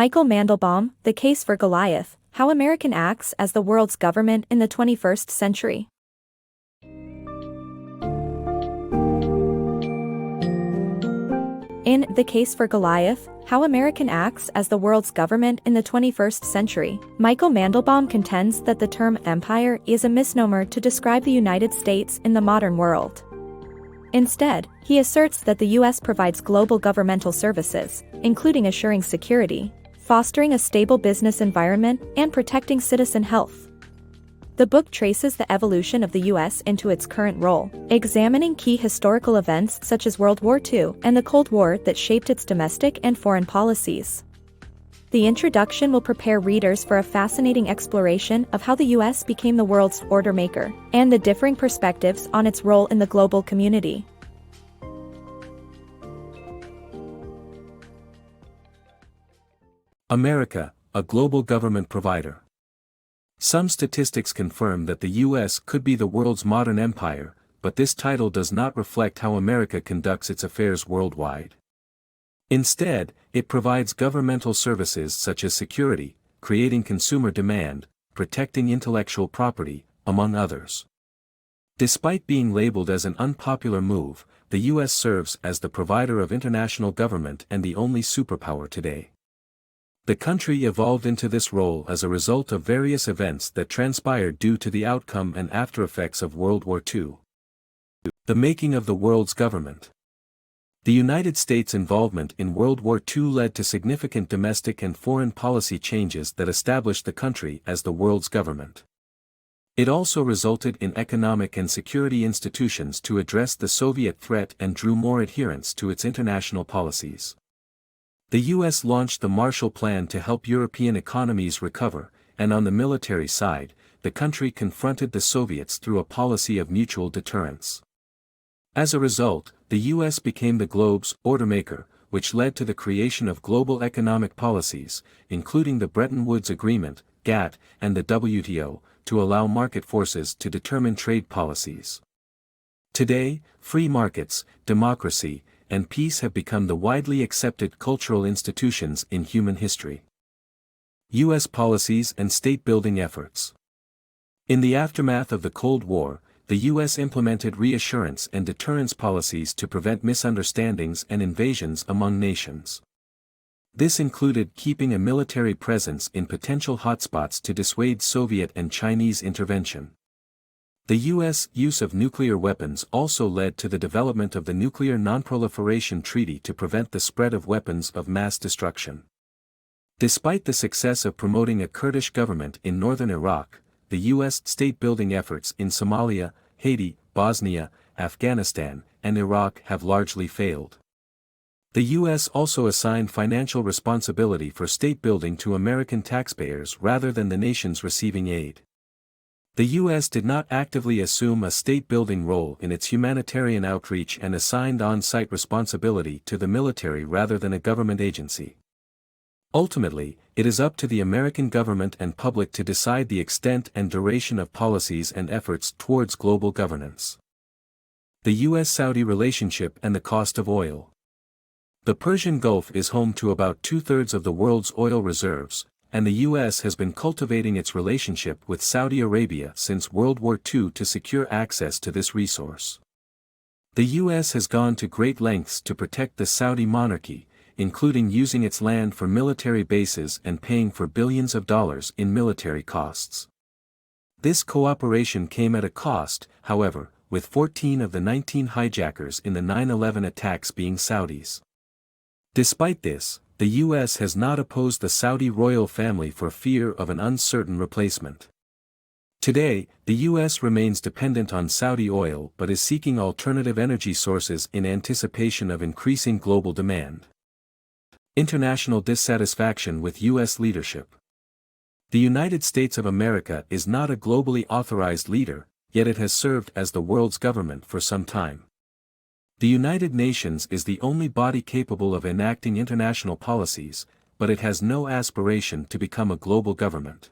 Michael Mandelbaum, The Case for Goliath, How American Acts as the World's Government in the 21st Century. In The Case for Goliath, How American Acts as the World's Government in the 21st Century, Michael Mandelbaum contends that the term empire is a misnomer to describe the United States in the modern world. Instead, he asserts that the U.S. provides global governmental services, including assuring security, fostering a stable business environment, and protecting citizen health. The book traces the evolution of the U.S. into its current role, examining key historical events such as World War II and the Cold War that shaped its domestic and foreign policies. The introduction will prepare readers for a fascinating exploration of how the U.S. became the world's order maker, and the differing perspectives on its role in the global community. America, a global government provider. Some statistics confirm that the U.S. could be the world's modern empire, but this title does not reflect how America conducts its affairs worldwide. Instead, it provides governmental services such as security, creating consumer demand, protecting intellectual property, among others. Despite being labeled as an unpopular move, the U.S. serves as the provider of international government and the only superpower today. The country evolved into this role as a result of various events that transpired due to the outcome and aftereffects of World War II. The making of the world's government. The United States' involvement in World War II led to significant domestic and foreign policy changes that established the country as the world's government. It also resulted in economic and security institutions to address the Soviet threat and drew more adherents to its international policies. The U.S. launched the Marshall Plan to help European economies recover, and on the military side, the country confronted the Soviets through a policy of mutual deterrence. As a result, the U.S. became the globe's order maker, which led to the creation of global economic policies, including the Bretton Woods Agreement, GATT, and the WTO, to allow market forces to determine trade policies. Today, free markets, democracy, and peace have become the widely accepted cultural institutions in human history. U.S. policies and state-building efforts. In the aftermath of the Cold War, the U.S. implemented reassurance and deterrence policies to prevent misunderstandings and invasions among nations. This included keeping a military presence in potential hotspots to dissuade Soviet and Chinese intervention. The U.S. use of nuclear weapons also led to the development of the Nuclear Non-Proliferation Treaty to prevent the spread of weapons of mass destruction. Despite the success of promoting a Kurdish government in northern Iraq, the U.S. state-building efforts in Somalia, Haiti, Bosnia, Afghanistan, and Iraq have largely failed. The U.S. also assigned financial responsibility for state-building to American taxpayers rather than the nations receiving aid. The U.S. did not actively assume a state-building role in its humanitarian outreach and assigned on-site responsibility to the military rather than a government agency. Ultimately, it is up to the American government and public to decide the extent and duration of policies and efforts towards global governance. The U.S.-Saudi relationship and the cost of oil. The Persian Gulf is home to about two-thirds of the world's oil reserves, and the U.S. has been cultivating its relationship with Saudi Arabia since World War II to secure access to this resource. The U.S. has gone to great lengths to protect the Saudi monarchy, including using its land for military bases and paying for billions of dollars in military costs. This cooperation came at a cost, however, with 14 of the 19 hijackers in the 9/11 attacks being Saudis. Despite this, the U.S. has not opposed the Saudi royal family for fear of an uncertain replacement. Today, the U.S. remains dependent on Saudi oil but is seeking alternative energy sources in anticipation of increasing global demand. International dissatisfaction with U.S. leadership. The United States of America is not a globally authorized leader, yet it has served as the world's government for some time. The United Nations is the only body capable of enacting international policies, but it has no aspiration to become a global government.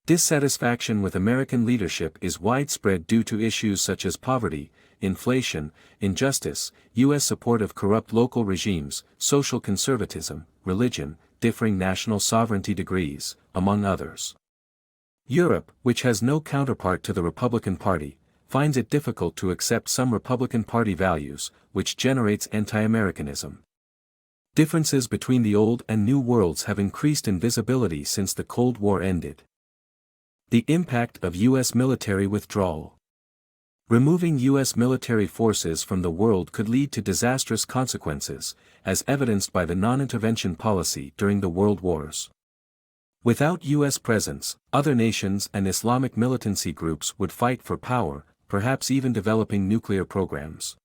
Dissatisfaction with American leadership is widespread due to issues such as poverty, inflation, injustice, U.S. support of corrupt local regimes, social conservatism, religion, differing national sovereignty degrees, among others. Europe, which has no counterpart to the Republican Party, finds it difficult to accept some Republican Party values, which generates anti-Americanism. Differences between the old and new worlds have increased in visibility since the Cold War ended. The impact of U.S. military withdrawal. Removing U.S. military forces from the world could lead to disastrous consequences, as evidenced by the non-intervention policy during the World Wars. Without U.S. presence, other nations and Islamic militancy groups would fight for power, perhaps even developing nuclear programs.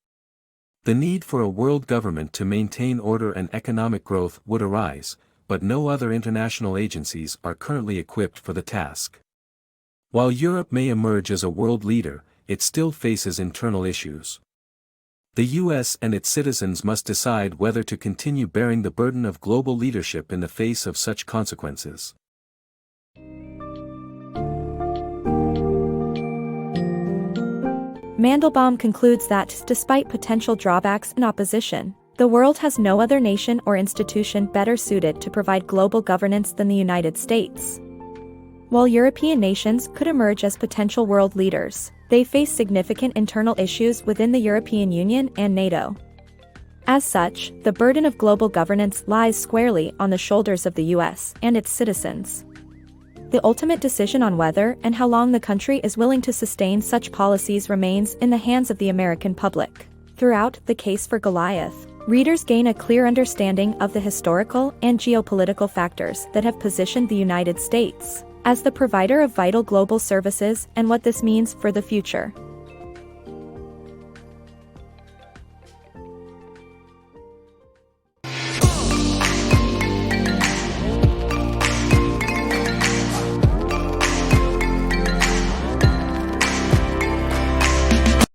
The need for a world government to maintain order and economic growth would arise, but no other international agencies are currently equipped for the task. While Europe may emerge as a world leader, it still faces internal issues. The U.S. and its citizens must decide whether to continue bearing the burden of global leadership in the face of such consequences. Mandelbaum concludes that, despite potential drawbacks and opposition, the world has no other nation or institution better suited to provide global governance than the United States. While European nations could emerge as potential world leaders, they face significant internal issues within the European Union and NATO. As such, the burden of global governance lies squarely on the shoulders of the U.S. and its citizens. The ultimate decision on whether and how long the country is willing to sustain such policies remains in the hands of the American public. Throughout The Case for Goliath, readers gain a clear understanding of the historical and geopolitical factors that have positioned the United States as the provider of vital global services and what this means for the future.